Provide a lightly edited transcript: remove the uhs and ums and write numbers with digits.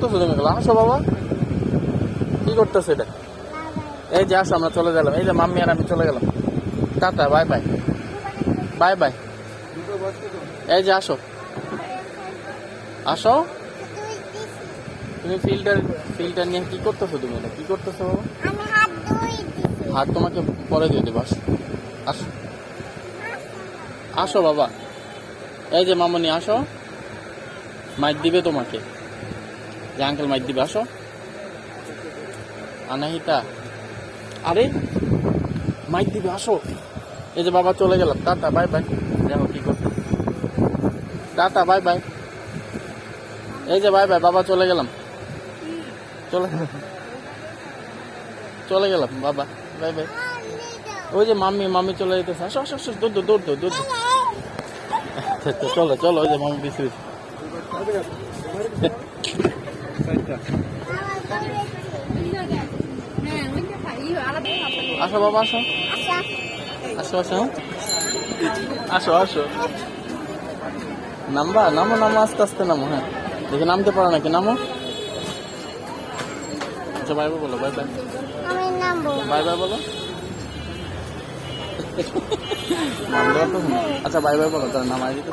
করতেছো তুমি এগুলো? আসো বাবা, কি করতেছো এটা? এই যে আসো, আমরা চলে গেলাম। এই যে মাম্মি আর আমি চলে গেলাম। Tata, bye bye, bye bye. এই যে আসো, আসো। তুমি ফিল্টার নিয়ে কি করতেছো? তুমি এটা কি করতেছো বাবা? হাত তোমাকে পরে দিয়ে দেবো। আসো, আসো, আসো বাবা। এই যে মামনি আসো, মাইক দিবে তোমাকে, যে আঙ্কেল মাইক দিবে। আসো আনাহিতা, আরে মাইক দিবে, আসো। এই যে বাবা চলে গেলাম, টাটা বাই বাই। দেখো কি করতে, টাটা বাই বাই। এই যে বাই বাই, বাবা চলে গেলাম, চলে গেলাম, চলে গেলাম বাবা, বাই বাই। ওই যে মাম্মি চলে যেতেছে। আসো আসো আসো, দৌড় দৌড় দৌড় দৌড়। চলো চলো, ওই যে মাম্মি পিছু পিছু। আসো বাবা, আসো আসো আসো আসো আসো। নামবা, নামো নামো, আস্তে আস্তে নামো। হ্যাঁ, দেখে নামতে পারো নাকি, নামো। আচ্ছা বাই বাই বলো, বাই বাই, বাই বাই বলো। নামতে পারতো না। আচ্ছা বাই বাই বলো, তার নামাই দিতে।